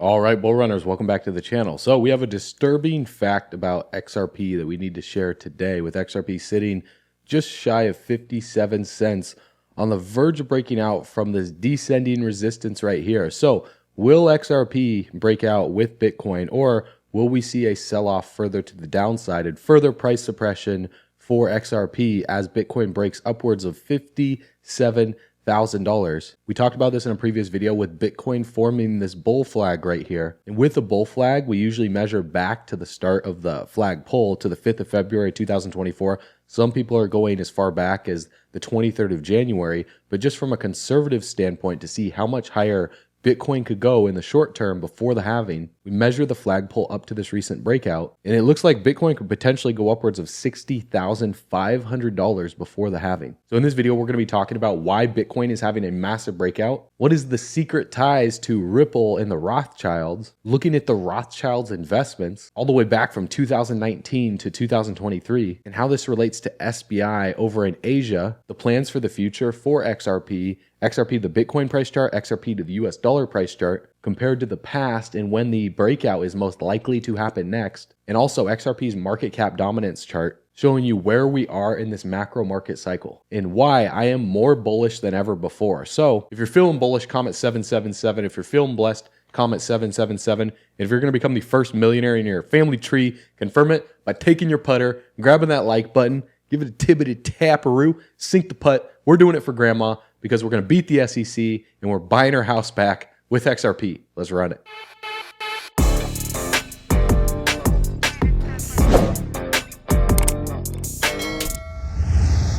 All right, bull runners, welcome back to the channel. So we have a disturbing fact about XRP that we need to share today, with XRP sitting just shy of 57 cents on the verge of breaking out from this descending resistance right here. So will XRP break out with Bitcoin, or will we see a sell-off further to the downside and further price suppression for XRP as Bitcoin breaks upwards of $57,000? We talked about this in a previous video with Bitcoin forming this bull flag right here. And with the bull flag, we usually measure back to the start of the flag pull to the 5th of February 2024. Some people are going as far back as the 23rd of January, but just from a conservative standpoint to see how much higher Bitcoin could go in the short term before the halving, we measure the flagpole up to this recent breakout, and it looks like Bitcoin could potentially go upwards of $60,500 before the halving. So in this video, we're going to be talking about why Bitcoin is having a massive breakout, what is the secret ties to Ripple and the Rothschilds, looking at the Rothschilds' investments all the way back from 2019 to 2023, and how this relates to SBI over in Asia, the plans for the future for XRP, XRP, the Bitcoin price chart, XRP to the US dollar price chart, compared to the past and when the breakout is most likely to happen next, and also XRP's market cap dominance chart, showing you where we are in this macro market cycle and why I am more bullish than ever before. So if you're feeling bullish, comment 777. If you're feeling blessed, comment 777. And if you're going to become the first millionaire in your family tree, confirm it by taking your putter, grabbing that like button, give it a tibbity taparoo, sink the putt. We're doing it for grandma, because we're going to beat the SEC and we're buying our house back with XRP. Let's run it.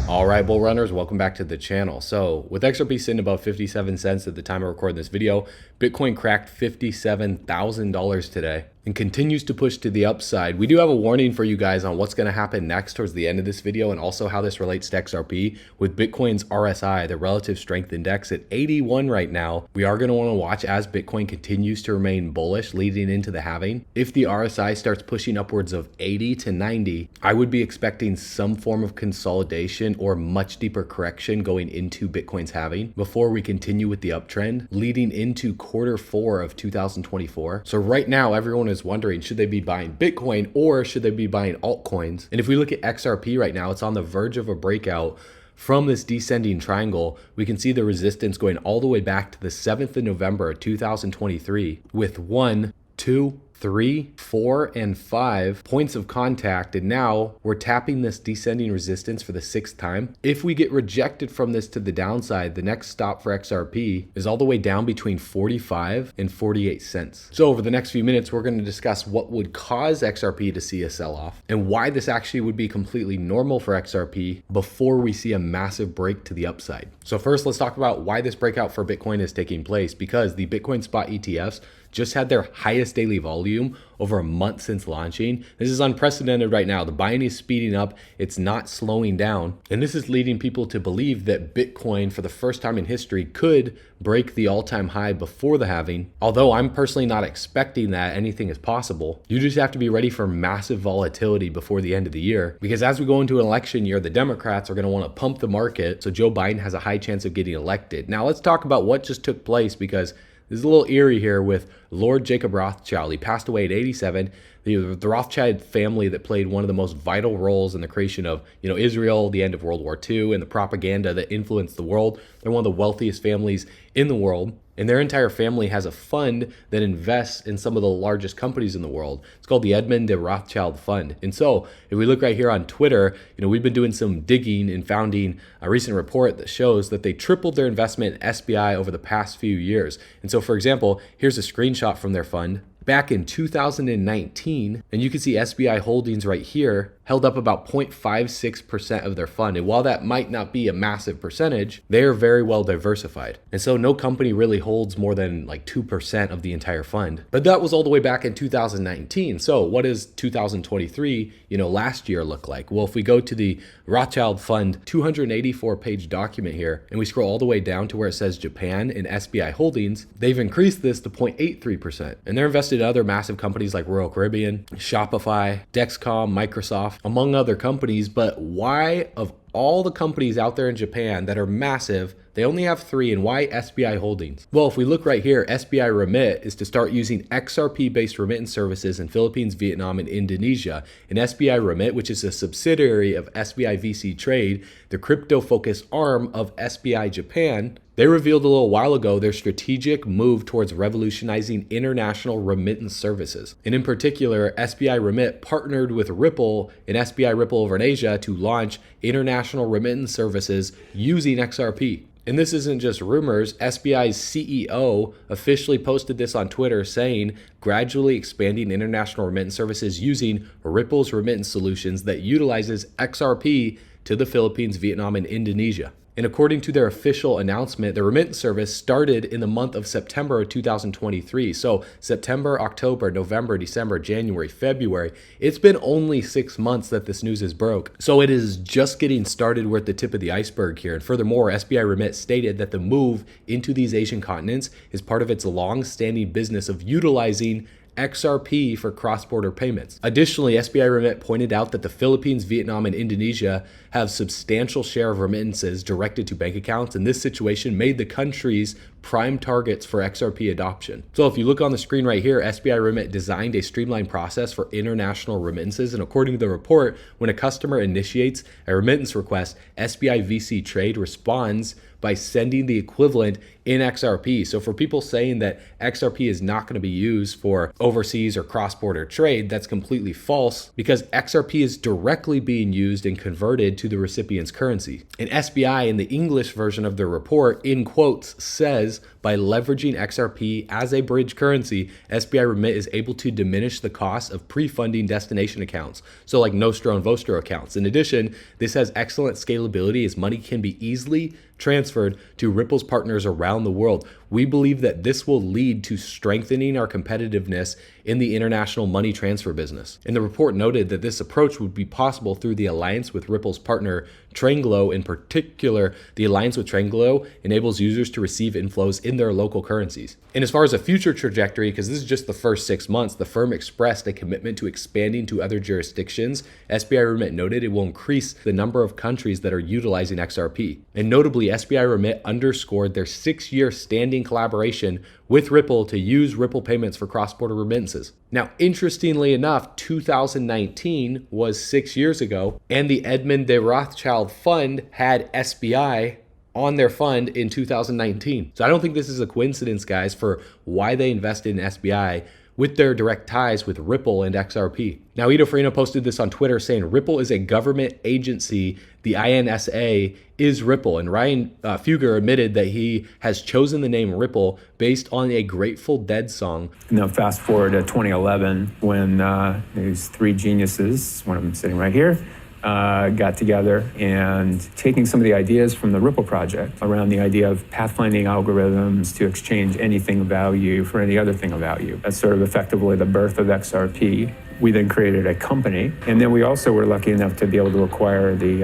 All right, bull runners, welcome back to the channel. So with XRP sitting above 57 cents at the time of recording this video, Bitcoin cracked $57,000 today and continues to push to the upside. We do have a warning for you guys on what's going to happen next towards the end of this video, and also how this relates to XRP with Bitcoin's RSI, the relative strength index, at 81 right now. We are going to want to watch as Bitcoin continues to remain bullish leading into the halving. If the RSI starts pushing upwards of 80 to 90, I would be expecting some form of consolidation or much deeper correction going into Bitcoin's halving before we continue with the uptrend leading into Q4 of 2024. So right now, everyone is wondering, should they be buying Bitcoin or should they be buying altcoins? And if we look at XRP right now, it's on the verge of a breakout from this descending triangle. We can see the resistance going all the way back to the 7th of November 2023 with 1, 2, 3, 4, and 5 points of contact, and now we're tapping this descending resistance for the 6th time. If we get rejected from this to the downside, the next stop for XRP is all the way down between 45 and 48 cents. So over the next few minutes, we're going to discuss what would cause XRP to see a sell-off and why this actually would be completely normal for XRP before we see a massive break to the upside. So first, let's talk about why this breakout for Bitcoin is taking place, because the Bitcoin spot ETFs just had their highest daily volume over a month since launching. This is unprecedented right now. The buying is speeding up. It's not slowing down. And this is leading people to believe that Bitcoin, for the first time in history, could break the all-time high before the halving. Although I'm personally not expecting that, anything is possible. You just have to be ready for massive volatility before the end of the year, because as we go into an election year, the Democrats are going to want to pump the market so Joe Biden has a high chance of getting elected. Now let's talk about what just took place, because this is a little eerie here with Lord Jacob Rothschild. He passed away at 87. The Rothschild family that played one of the most vital roles in the creation of, Israel, the end of World War II, and the propaganda that influenced the world. They're one of the wealthiest families in the world. And their entire family has a fund that invests in some of the largest companies in the world. It's called the Edmund de Rothschild Fund. And so if we look right here on Twitter, we've been doing some digging and founding a recent report that shows that they tripled their investment in SBI over the past few years. And so, for example, here's a screenshot from their fund. Back in 2019, and you can see SBI holdings right here held up about 0.56% of their fund. And while that might not be a massive percentage, they are very well diversified. And so no company really holds more than like 2% of the entire fund. But that was all the way back in 2019. So what does 2023, last year look like? Well, if we go to the Rothschild Fund 284-page document here, and we scroll all the way down to where it says Japan and SBI holdings, they've increased this to 0.83%. And they're invested in other massive companies like Royal Caribbean, Shopify, Dexcom, Microsoft, among other companies. But why, of all the companies out there in Japan that are massive, They only have 3, and why SBI Holdings? Well, if we look right here, SBI Remit is to start using XRP-based remittance services in Philippines, Vietnam, and Indonesia. And SBI Remit, which is a subsidiary of SBI VC Trade, the crypto-focused arm of SBI Japan, they revealed a little while ago their strategic move towards revolutionizing international remittance services. And in particular, SBI Remit partnered with Ripple and SBI Ripple over in Asia to launch international remittance services using XRP. And this isn't just rumors. SBI's CEO officially posted this on Twitter saying, gradually expanding international remittance services using Ripple's remittance solutions that utilizes XRP to the Philippines, Vietnam, and Indonesia. And according to their official announcement, the remittance service started in the month of September of 2023. So September, October, November, December, January, February. It's been only 6 months that this news is broke. So it is just getting started. We're at the tip of the iceberg here. And furthermore, SBI Remit stated that the move into these Asian continents is part of its long-standing business of utilizing XRP for cross-border payments. Additionally, SBI Remit pointed out that the Philippines, Vietnam, and Indonesia have substantial share of remittances directed to bank accounts, and this situation made the countries prime targets for XRP adoption. So if you look on the screen right here, SBI Remit designed a streamlined process for international remittances, and according to the report, when a customer initiates a remittance request, SBI VC Trade responds by sending the equivalent in XRP. So for people saying that XRP is not going to be used for overseas or cross-border trade, that's completely false, because XRP is directly being used and converted to the recipient's currency. And SBI, in the English version of the report, in quotes, says, by leveraging XRP as a bridge currency, SBI Remit is able to diminish the cost of pre-funding destination accounts, so like Nostro and Vostro accounts. In addition, this has excellent scalability as money can be easily transferred to Ripple's partners around the world. We believe that this will lead to strengthening our competitiveness in the international money transfer business. And the report noted that this approach would be possible through the alliance with Ripple's partner Tranglo. In particular, the alliance with Tranglo enables users to receive inflows in their local currencies. And as far as a future trajectory, because this is just the first 6 months, the firm expressed a commitment to expanding to other jurisdictions. SBI Remit noted it will increase the number of countries that are utilizing XRP. And notably, SBI Remit underscored their 6-year standing collaboration with Ripple to use Ripple payments for cross-border remittances. Now, interestingly enough, 2019 was 6 years ago, and the Edmund de Rothschild Fund had SBI on their fund in 2019. So I don't think this is a coincidence, guys, for why they invested in SBI with their direct ties with Ripple and XRP. Now, Ito Farina posted this on Twitter saying, Ripple is a government agency. The INSA is Ripple. And Ryan Fugger admitted that he has chosen the name Ripple based on a Grateful Dead song. Now, fast forward to 2011 when these 3 geniuses, one of them sitting right here, got together and taking some of the ideas from the Ripple project around the idea of pathfinding algorithms to exchange anything of value for any other thing of value. That's sort of effectively the birth of XRP. We then created a company, and then we also were lucky enough to be able to acquire the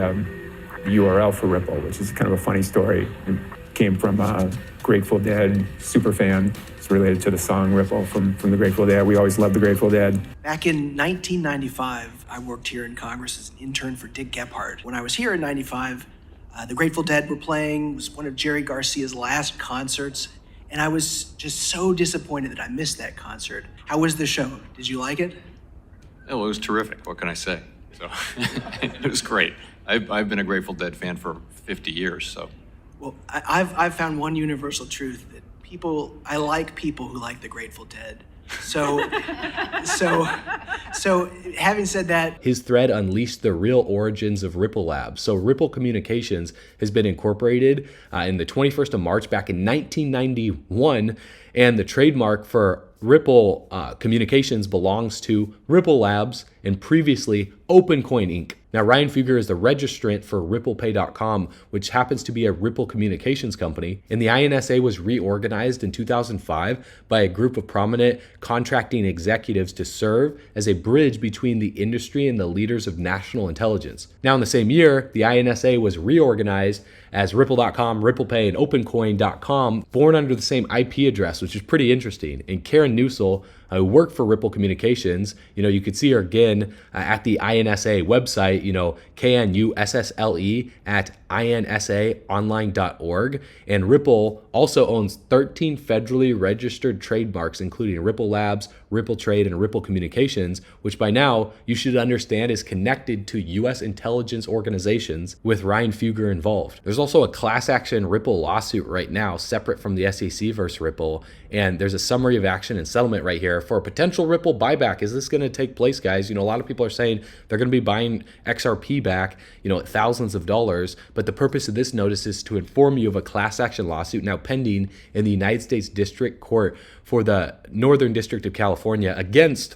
URL for Ripple, which is kind of a funny story. It came from a Grateful Dead super fan. It's related to the song Ripple from the Grateful Dead. We always loved the Grateful Dead. Back in 1995, I worked here in Congress as an intern for Dick Gephardt. When I was here in 95, the Grateful Dead were playing. It was one of Jerry Garcia's last concerts, and I was just so disappointed that I missed that concert. How was the show? Did you like it? Oh, it was terrific. What can I say? So it was great. I've been a Grateful Dead fan for 50 years, so. Well, I've found one universal truth that I like people who like the Grateful Dead. So having said that, his thread unleashed the real origins of Ripple Labs. So Ripple Communications has been incorporated in the 21st of March back in 1991, and the trademark for Ripple Communications belongs to Ripple Labs and previously OpenCoin Inc. Now, Ryan Fugger is the registrant for RipplePay.com, which happens to be a Ripple Communications company. And the INSA was reorganized in 2005 by a group of prominent contracting executives to serve as a bridge between the industry and the leaders of national intelligence. Now, in the same year, the INSA was reorganized as Ripple.com, RipplePay, and OpenCoin.com, born under the same IP address, which is pretty interesting. And Karen Newsell who work for Ripple Communications. You could see her again at the INSA website, KNUSSLE at insaonline.org. And Ripple also owns 13 federally registered trademarks, including Ripple Labs, Ripple Trade, and Ripple Communications, which by now you should understand is connected to U.S. intelligence organizations with Ryan Fugger involved. There's also a class action Ripple lawsuit right now, separate from the SEC versus Ripple. And there's a summary of action and settlement right here for a potential Ripple buyback. Is this going to take place, guys? A lot of people are saying they're going to be buying XRP back, at thousands of dollars. But the purpose of this notice is to inform you of a class action lawsuit now pending in the United States District Court for the Northern District of California against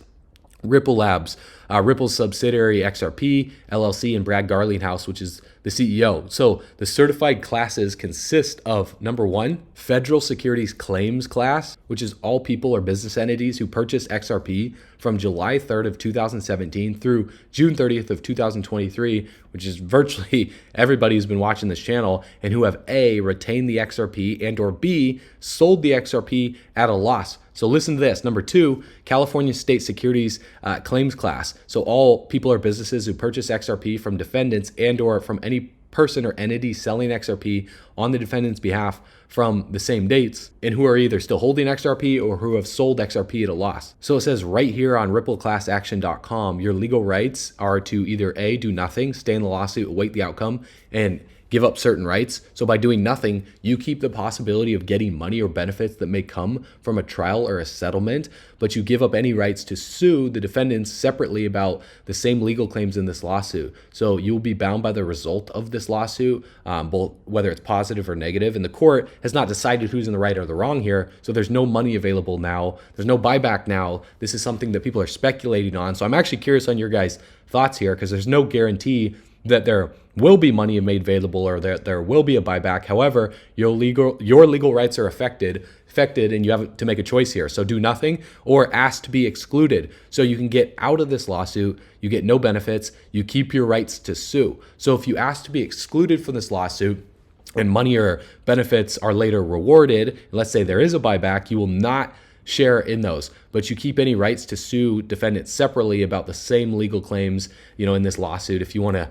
Ripple Labs, Ripple's subsidiary XRP, LLC, and Brad Garlinghouse, which is the CEO. So the certified classes consist of, number one, federal securities claims class, which is all people or business entities who purchased XRP from July 3rd of 2017 through June 30th of 2023, which is virtually everybody who's been watching this channel, and who have A, retained the XRP, and or B, sold the XRP at a loss. So listen to this. Number two, California State Securities Claims Class. So all people or businesses who purchase XRP from defendants and or from any person or entity selling XRP on the defendant's behalf from the same dates, and who are either still holding XRP or who have sold XRP at a loss. So it says right here on rippleclassaction.com, your legal rights are to either A, do nothing, stay in the lawsuit, await the outcome, and give up certain rights. So by doing nothing, you keep the possibility of getting money or benefits that may come from a trial or a settlement, but you give up any rights to sue the defendants separately about the same legal claims in this lawsuit. So you will be bound by the result of this lawsuit, both whether it's positive or negative. And the court has not decided who's in the right or the wrong here. So there's no money available now. There's no buyback now. This is something that people are speculating on. So I'm actually curious on your guys' thoughts here, because there's no guarantee that there will be money made available or that there will be a buyback. However, your legal rights are affected, and you have to make a choice here. So do nothing or ask to be excluded. So you can get out of this lawsuit, you get no benefits, you keep your rights to sue. So if you ask to be excluded from this lawsuit and money or benefits are later rewarded, let's say there is a buyback, you will not share in those, but you keep any rights to sue defendants separately about the same legal claims, in this lawsuit if you want to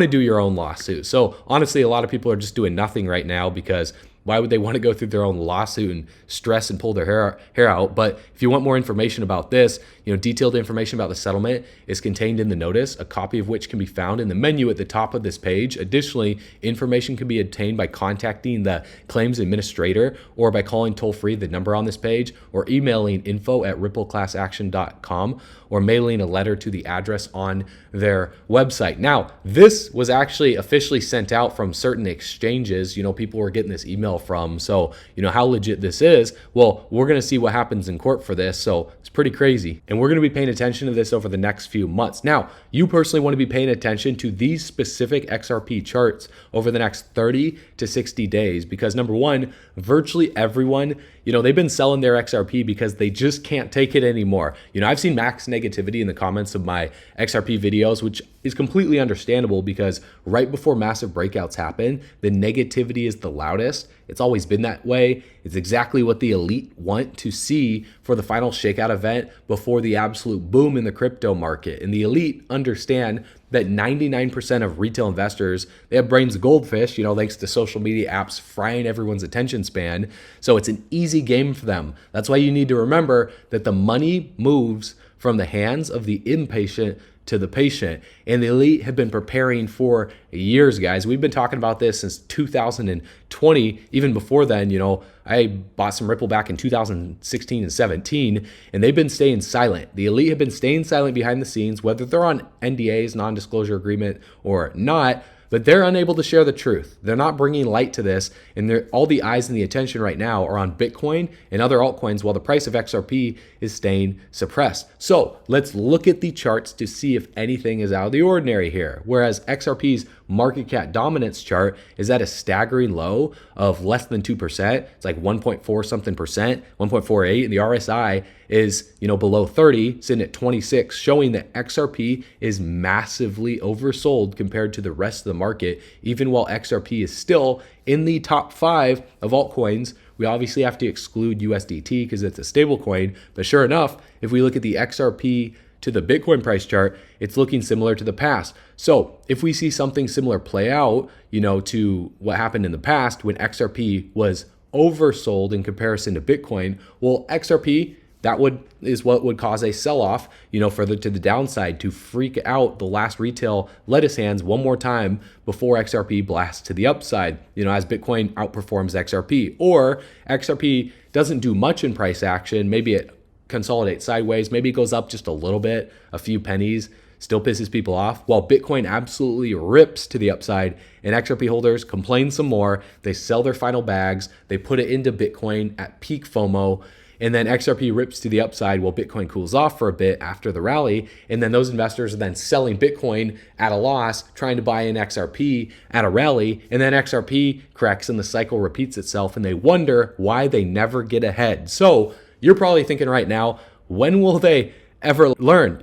do your own lawsuit. So honestly, a lot of people are just doing nothing right now, because why would they want to go through their own lawsuit and stress and pull their hair out? But if you want more information about this, detailed information about the settlement is contained in the notice, a copy of which can be found in the menu at the top of this page. Additionally, information can be obtained by contacting the claims administrator or by calling toll-free the number on this page, or emailing info@rippleclassaction.com, or mailing a letter to the address on their website. Now, this was actually officially sent out from certain exchanges, people were getting this email from. So, how legit this is, well, we're going to see what happens in court for this. So it's pretty crazy. And we're going to be paying attention to this over the next few months. Now, you personally want to be paying attention to these specific XRP charts over the next 30 to 60 days, because number one, virtually everyone, they've been selling their XRP because they just can't take it anymore. I've seen max negativity in the comments of my XRP videos, which is completely understandable, because right before massive breakouts happen, the negativity is the loudest. It's always been that way. It's exactly what the elite want to see for the final shakeout event before the absolute boom in the crypto market. And the elite understand that 99% of retail investors, they have brains of goldfish, thanks to social media apps frying everyone's attention span. So it's an easy game for them. That's why you need to remember that the money moves from the hands of the impatient to the patient. And the elite have been preparing for years, guys. We've been talking about this since 2020. Even before then, I bought some Ripple back in 2016 and 17, and they've been staying silent. The elite have been staying silent behind the scenes, whether they're on NDAs, non-disclosure agreement, or not, but they're unable to share the truth. They're not bringing light to this, and all the eyes and the attention right now are on Bitcoin and other altcoins, while the price of XRP is staying suppressed. So let's look at the charts to see if anything is out of the ordinary here. Whereas XRP's market cap dominance chart is at a staggering low of less than 2%. It's like 1.4 something percent, 1.48, and the RSI is, below 30, sitting at 26, showing that XRP is massively oversold compared to the rest of the market, even while XRP is still in the top 5 of altcoins We obviously have to exclude USDT because it's a stable coin. But sure enough, if we look at the XRP to the Bitcoin price chart, it's looking similar to the past. So if we see something similar play out, to what happened in the past when XRP was oversold in comparison to Bitcoin, well, XRP, is what would cause a sell-off, further to the downside to freak out the last retail lettuce hands one more time before XRP blasts to the upside, as Bitcoin outperforms XRP. Or XRP doesn't do much in price action. Maybe it consolidates sideways. Maybe it goes up just a little bit, a few pennies, still pisses people off, while Bitcoin absolutely rips to the upside and XRP holders complain some more. They sell their final bags. They put it into Bitcoin at peak FOMO. And then XRP rips to the upside while Bitcoin cools off for a bit after the rally. And then those investors are then selling Bitcoin at a loss, trying to buy in XRP at a rally. And then XRP corrects and the cycle repeats itself. And they wonder why they never get ahead. So you're probably thinking right now, when will they ever learn,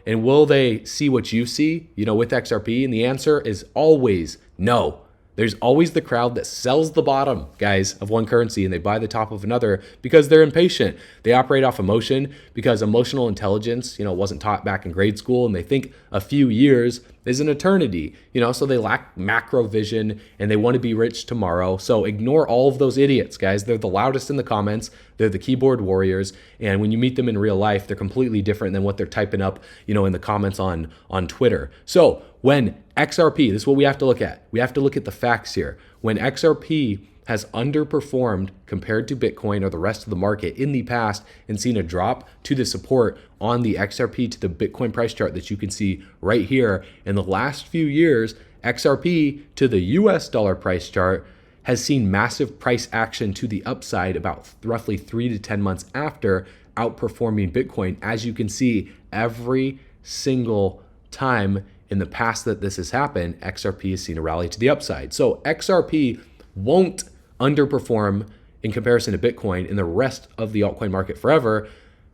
and will they see what you see, with XRP? And the answer is always no. There's always the crowd that sells the bottom, guys, of one currency and they buy the top of another because they're impatient. They operate off emotion because emotional intelligence, wasn't taught back in grade school, and they think a few years is an eternity, so they lack macro vision and they want to be rich tomorrow. So ignore all of those idiots, guys. They're the loudest in the comments. They're the keyboard warriors. And when you meet them in real life, they're completely different than what they're typing up, in the comments on Twitter. So when XRP, this is what we have to look at. We have to look at the facts here. When XRP has underperformed compared to Bitcoin or the rest of the market in the past and seen a drop to the support on the XRP to the Bitcoin price chart that you can see right here, in the last few years, XRP to the US dollar price chart has seen massive price action to the upside about roughly 3 to 10 months after outperforming Bitcoin. As you can see, every single time in the past that this has happened, XRP has seen a rally to the upside. So XRP won't underperform in comparison to Bitcoin in the rest of the altcoin market forever.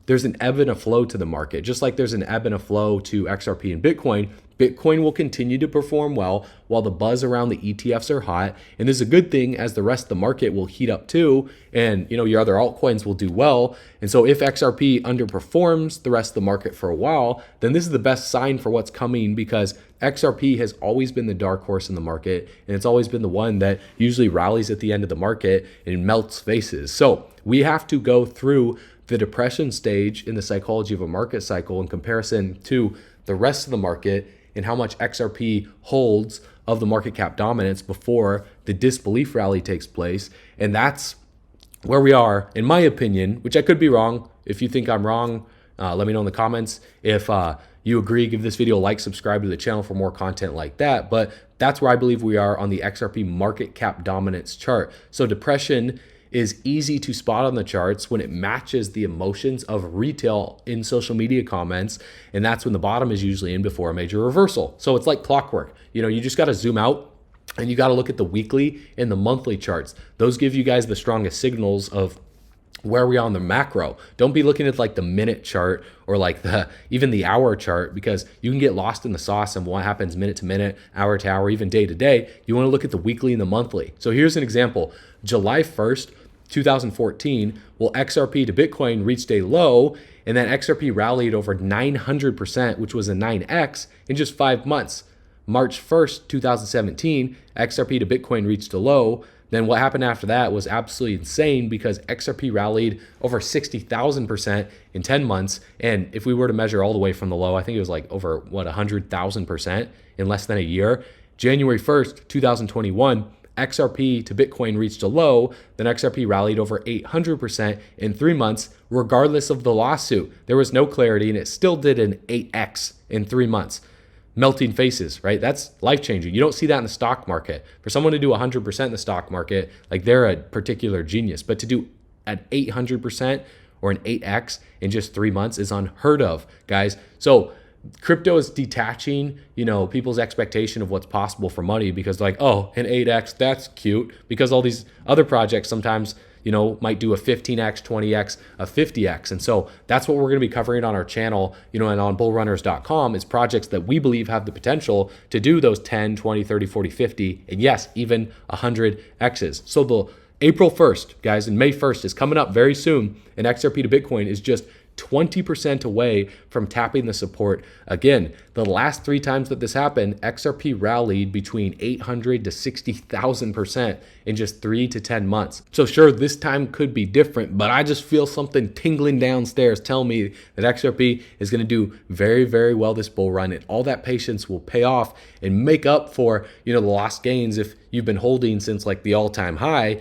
There's an ebb and a flow to the market. Just like there's an ebb and a flow to XRP and Bitcoin, Bitcoin will continue to perform well while the buzz around the ETFs are hot. And this is a good thing, as the rest of the market will heat up too. And your other altcoins will do well. And so if XRP underperforms the rest of the market for a while, then this is the best sign for what's coming, because XRP has always been the dark horse in the market. And it's always been the one that usually rallies at the end of the market and melts faces. So we have to go through the depression stage in the psychology of a market cycle in comparison to the rest of the market, and how much XRP holds of the market cap dominance before the disbelief rally takes place. And that's where we are, in my opinion, which I could be wrong. If you think I'm wrong, let me know in the comments. If you agree, give this video a like, subscribe to the channel for more content like that. But that's where I believe we are on the XRP market cap dominance chart. So depression is easy to spot on the charts when it matches the emotions of retail in social media comments. And that's when the bottom is usually in before a major reversal. So it's like clockwork. You just got to zoom out and you got to look at the weekly and the monthly charts. Those give you guys the strongest signals of where we are on the macro. Don't be looking at like the minute chart or like even the hour chart, because you can get lost in the sauce and what happens minute to minute, hour to hour, even day to day. You want to look at the weekly and the monthly. So here's an example. July 1st, 2014, well, XRP to Bitcoin reached a low, and then XRP rallied over 900%, which was a 9x in just 5 months. March 1st, 2017, XRP to Bitcoin reached a low. Then what happened after that was absolutely insane, because XRP rallied over 60,000% in 10 months. And if we were to measure all the way from the low, I think it was like over 100,000% in less than a year. January 1st, 2021, XRP to Bitcoin reached a low, then XRP rallied over 800% in 3 months, regardless of the lawsuit. There was no clarity, and it still did an 8x in 3 months. Melting faces, right? That's life-changing. You don't see that in the stock market. For someone to do 100% in the stock market, like, they're a particular genius. But to do an 800% or an 8x in just 3 months is unheard of, guys. So crypto is detaching, people's expectation of what's possible for money, because like, oh, an 8x, that's cute, because all these other projects sometimes, might do a 15x, 20x, a 50x. And so that's what we're going to be covering on our channel, and on bullrunners.com, is projects that we believe have the potential to do those 10, 20, 30, 40, 50, and yes, even 100x's. So April 1st, guys, and May 1st is coming up very soon, and XRP to Bitcoin is just 20% away from tapping the support. Again, the last 3 times that this happened, XRP rallied between 800 to 60,000% in just 3 to 10 months. So sure, this time could be different, but I just feel something tingling downstairs telling me that XRP is going to do very, very well this bull run, and all that patience will pay off and make up for, the lost gains if you've been holding since like the all-time high,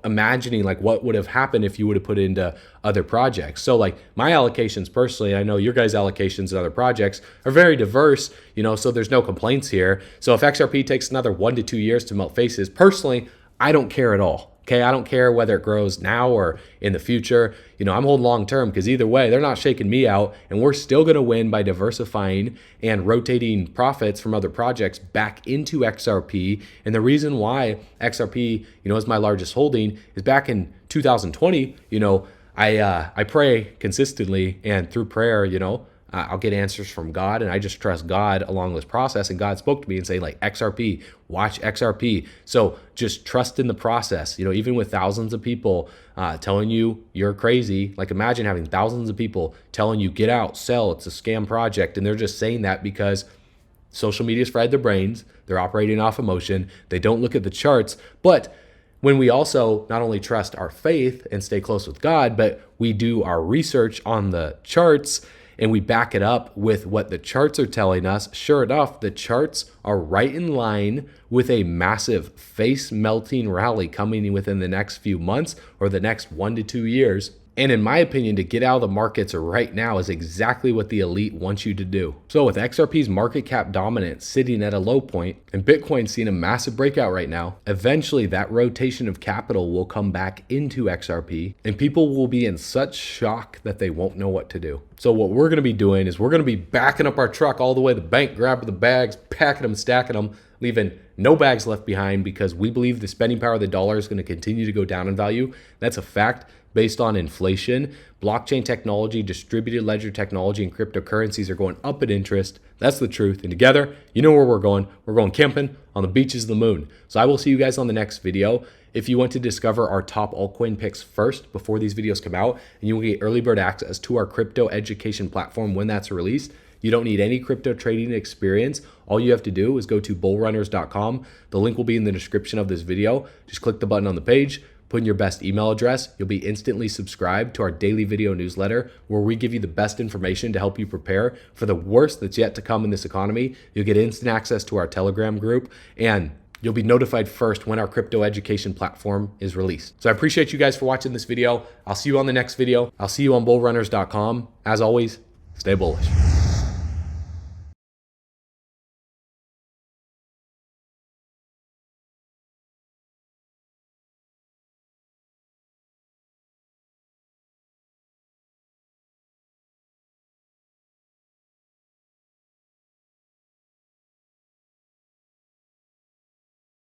imagining like what would have happened if you would have put into other projects. So like my allocations personally, I know your guys' allocations in other projects are very diverse, so there's no complaints here. So if XRP takes another 1 to 2 years to melt faces, personally, I don't care at all. Okay, I don't care whether it grows now or in the future. I'm holding long term because either way, they're not shaking me out, and we're still going to win by diversifying and rotating profits from other projects back into XRP. And the reason why XRP, is my largest holding is back in 2020. I pray consistently, and through prayer, I'll get answers from God, and I just trust God along this process. And God spoke to me and say, like, XRP, watch XRP. So just trust in the process. Even with thousands of people telling you you're crazy, like imagine having thousands of people telling you get out, sell, it's a scam project, and they're just saying that because social media's fried their brains. They're operating off emotion. They don't look at the charts. But when we also not only trust our faith and stay close with God, but we do our research on the charts and we back it up with what the charts are telling us, sure enough, the charts are right in line with a massive face melting rally coming within the next few months or the next 1 to 2 years. And in my opinion, to get out of the markets right now is exactly what the elite wants you to do. So with XRP's market cap dominance sitting at a low point and Bitcoin seeing a massive breakout right now, eventually that rotation of capital will come back into XRP and people will be in such shock that they won't know what to do. So what we're going to be doing is we're going to be backing up our truck all the way to the bank, grabbing the bags, packing them, stacking them, leaving no bags left behind because we believe the spending power of the dollar is going to continue to go down in value. That's a fact. Based on inflation, blockchain technology, distributed ledger technology, and cryptocurrencies are going up in interest. That's the truth. And together, you know where we're going. We're going camping on the beaches of the moon. So I will see you guys on the next video. If you want to discover our top altcoin picks first before these videos come out, and you will get early bird access to our crypto education platform when that's released, you don't need any crypto trading experience. All you have to do is go to bullrunners.com. The link will be in the description of this video. Just click the button on the page. Put in your best email address. You'll be instantly subscribed to our daily video newsletter where we give you the best information to help you prepare for the worst that's yet to come in this economy. You'll get instant access to our Telegram group, and you'll be notified first when our crypto education platform is released. So I appreciate you guys for watching this video. I'll see you on the next video. I'll see you on bullrunners.com. As always, stay bullish.